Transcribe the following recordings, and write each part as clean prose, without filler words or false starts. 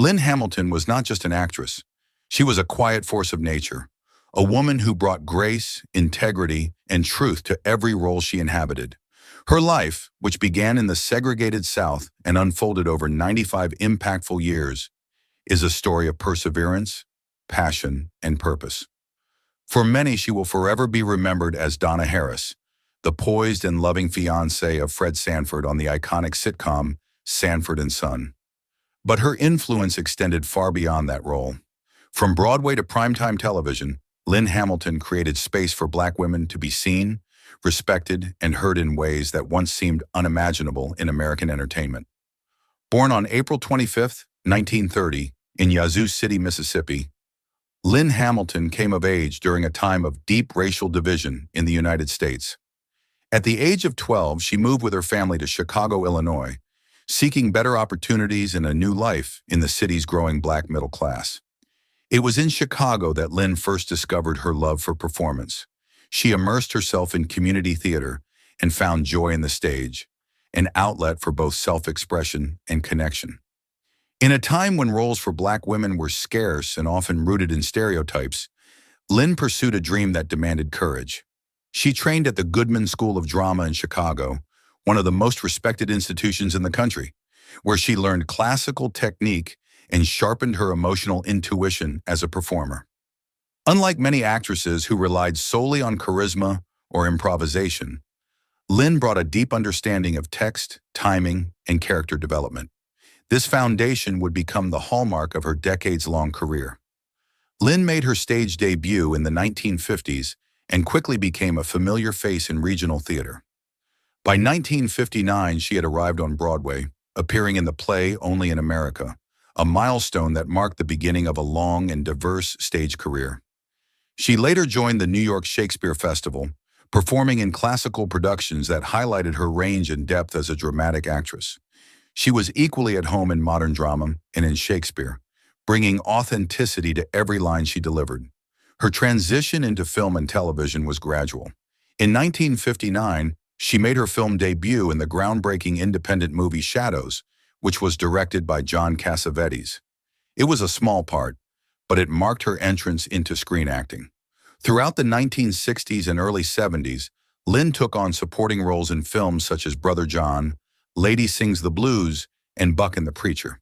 Lynn Hamilton was not just an actress. She was a quiet force of nature, a woman who brought grace, integrity, and truth to every role she inhabited. Her life, which began in the segregated South and unfolded over 95 impactful years, is a story of perseverance, passion, and purpose. For many, she will forever be remembered as Donna Harris, the poised and loving fiancée of Fred Sanford on the iconic sitcom Sanford and Son. But her influence extended far beyond that role. From Broadway to primetime television, Lynn Hamilton created space for Black women to be seen, respected, and heard in ways that once seemed unimaginable in American entertainment. Born on April 25, 1930, in Yazoo City, Mississippi, Lynn Hamilton came of age during a time of deep racial division in the United States. At the age of 12, she moved with her family to Chicago, Illinois, seeking better opportunities and a new life in the city's growing Black middle class. It was in Chicago that Lynn first discovered her love for performance. She immersed herself in community theater and found joy in the stage, an outlet for both self-expression and connection. In a time when roles for Black women were scarce and often rooted in stereotypes, Lynn pursued a dream that demanded courage. She trained at the Goodman School of Drama in Chicago, one of the most respected institutions in the country, where she learned classical technique and sharpened her emotional intuition as a performer. Unlike many actresses who relied solely on charisma or improvisation, Lynn brought a deep understanding of text, timing, and character development. This foundation would become the hallmark of her decades-long career. Lynn made her stage debut in the 1950s and quickly became a familiar face in regional theater. By 1959, she had arrived on Broadway, appearing in the play Only in America, a milestone that marked the beginning of a long and diverse stage career. She later joined the New York Shakespeare Festival, performing in classical productions that highlighted her range and depth as a dramatic actress. She was equally at home in modern drama and in Shakespeare, bringing authenticity to every line she delivered. Her transition into film and television was gradual. In 1959, she made her film debut in the groundbreaking independent movie Shadows, which was directed by John Cassavetes. It was a small part, but it marked her entrance into screen acting. Throughout the 1960s and early 70s, Lynn took on supporting roles in films such as Brother John, Lady Sings the Blues, and Buck and the Preacher.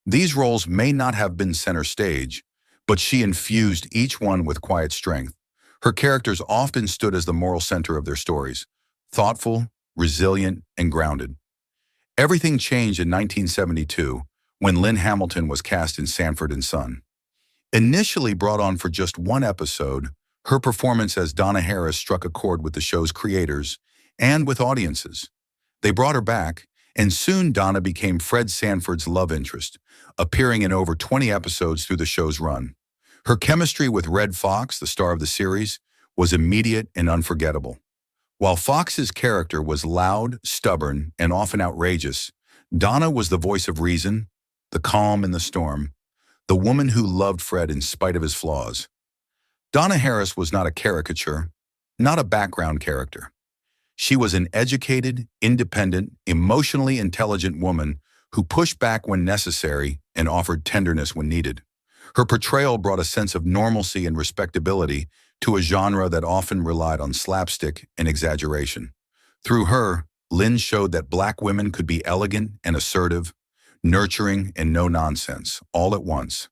These roles may not have been center stage, but she infused each one with quiet strength. Her characters often stood as the moral center of their stories, thoughtful, resilient, and grounded. Everything changed in 1972 when Lynn Hamilton was cast in Sanford and Son. Initially brought on for just one episode, her performance as Donna Harris struck a chord with the show's creators and with audiences. They brought her back, and soon Donna became Fred Sanford's love interest, appearing in over 20 episodes through the show's run. Her chemistry with Red Fox, the star of the series, was immediate and unforgettable. While Fox's character was loud, stubborn, and often outrageous, Donna was the voice of reason, the calm in the storm, the woman who loved Fred in spite of his flaws. Donna Harris was not a caricature, not a background character. She was an educated, independent, emotionally intelligent woman who pushed back when necessary and offered tenderness when needed. Her portrayal brought a sense of normalcy and respectability to a genre that often relied on slapstick and exaggeration. Through her, Lynn showed that Black women could be elegant and assertive, nurturing and no-nonsense, all at once.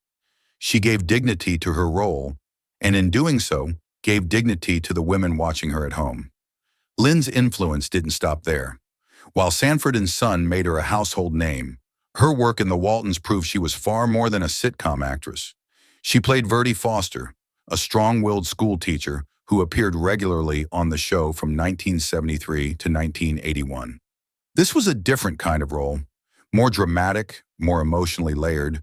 She gave dignity to her role, and in doing so, gave dignity to the women watching her at home. Lynn's influence didn't stop there. While Sanford and Son made her a household name, her work in the Waltons proved she was far more than a sitcom actress. She played Verdi Foster, a strong-willed schoolteacher who appeared regularly on the show from 1973 to 1981. This was a different kind of role, more dramatic, more emotionally layered,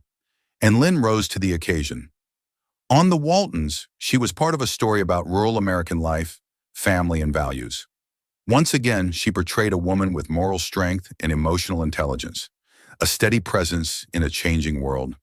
and Lynn rose to the occasion. On the Waltons, she was part of a story about rural American life, family, and values. Once again, she portrayed a woman with moral strength and emotional intelligence, a steady presence in a changing world.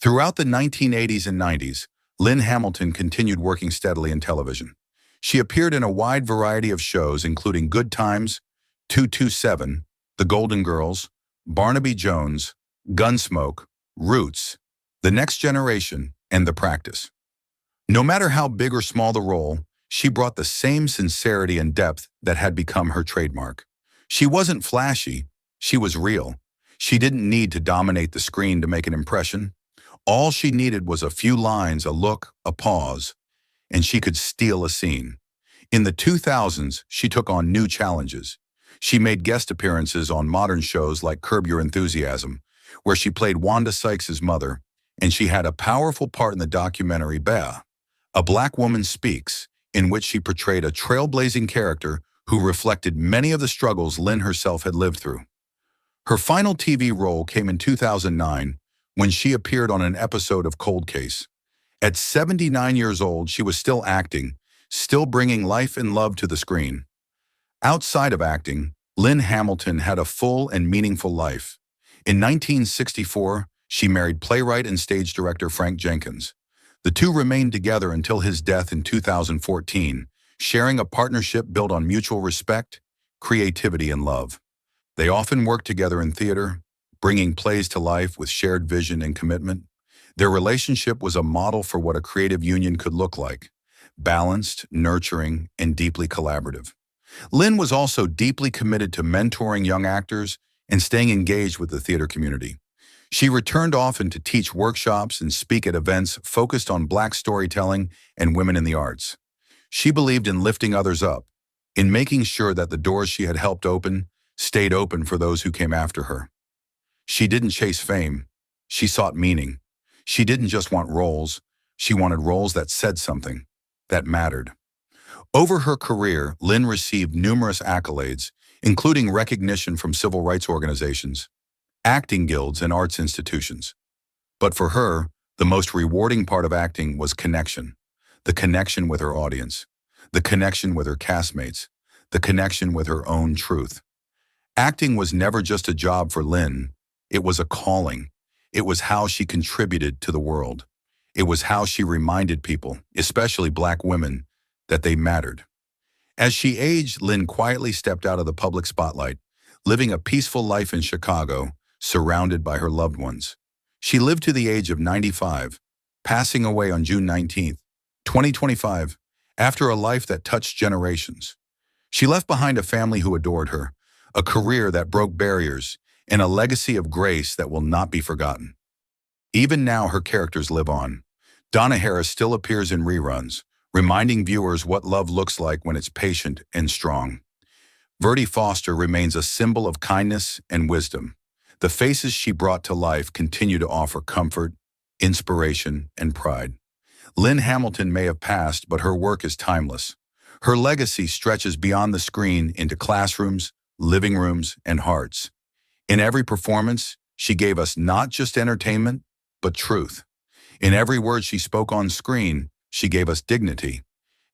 Throughout the 1980s and 90s, Lynn Hamilton continued working steadily in television. She appeared in a wide variety of shows including Good Times, 227, The Golden Girls, Barnaby Jones, Gunsmoke, roots, the next generation, and the practice. No matter how big or small the role, she brought the same sincerity and depth that had become her trademark. She wasn't flashy, she was real. She didn't need to dominate the screen to make an impression. All she needed was a few lines, a look, a pause, and she could steal a scene. In the 2000s, she took on new challenges. She made guest appearances on modern shows like Curb Your Enthusiasm, where she played Wanda Sykes' mother, and she had a powerful part in the documentary Bea, A Black Woman Speaks, in which she portrayed a trailblazing character who reflected many of the struggles Lynn herself had lived through. Her final TV role came in 2009 when she appeared on an episode of Cold Case. At 79 years old, she was still acting, still bringing life and love to the screen. Outside of acting, Lynn Hamilton had a full and meaningful life. In 1964, she married playwright and stage director Frank Jenkins. The two remained together until his death in 2014, sharing a partnership built on mutual respect, creativity, and love. They often worked together in theater, bringing plays to life with shared vision and commitment. Their relationship was a model for what a creative union could look like: balanced, nurturing, and deeply collaborative. Lynn was also deeply committed to mentoring young actors and staying engaged with the theater community. She returned often to teach workshops and speak at events focused on Black storytelling and women in the arts. She believed in lifting others up, in making sure that the doors she had helped open stayed open for those who came after her. She didn't chase fame, she sought meaning. She didn't just want roles, she wanted roles that said something, that mattered. Over her career, Lynn received numerous accolades, including recognition from civil rights organizations, acting guilds, and arts institutions. But for her, the most rewarding part of acting was connection. The connection with her audience, the connection with her castmates, the connection with her own truth. Acting was never just a job for Lynn, it was a calling. It was how she contributed to the world. It was how she reminded people, especially Black women, that they mattered. As she aged, Lynn quietly stepped out of the public spotlight, living a peaceful life in Chicago, surrounded by her loved ones. She lived to the age of 95, passing away on June 19, 2025, after a life that touched generations. She left behind a family who adored her, a career that broke barriers, and a legacy of grace that will not be forgotten. Even now, her characters live on. Donna Harris still appears in reruns, reminding viewers what love looks like when it's patient and strong. Verdie Foster remains a symbol of kindness and wisdom. The faces she brought to life continue to offer comfort, inspiration, and pride. Lynn Hamilton may have passed, but her work is timeless. Her legacy stretches beyond the screen into classrooms, living rooms, and hearts. In every performance, she gave us not just entertainment, but truth. In every word she spoke on screen, she gave us dignity.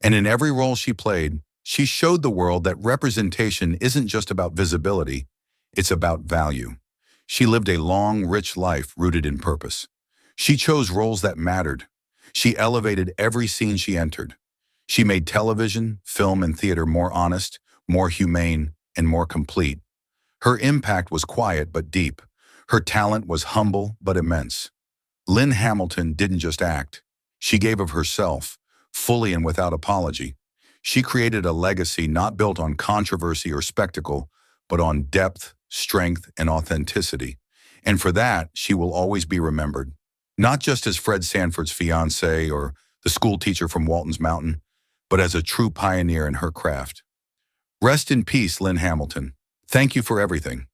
And in every role she played, she showed the world that representation isn't just about visibility, it's about value. She lived a long, rich life rooted in purpose. She chose roles that mattered. She elevated every scene she entered. She made television, film, and theater more honest, more humane, and more complete. Her impact was quiet but deep. Her talent was humble but immense. Lynn Hamilton didn't just act. She gave of herself, fully and without apology. She created a legacy not built on controversy or spectacle, but on depth, strength, and authenticity. And for that, she will always be remembered. Not just as Fred Sanford's fiancée or the school teacher from Waltons Mountain, but as a true pioneer in her craft. Rest in peace, Lynn Hamilton. Thank you for everything.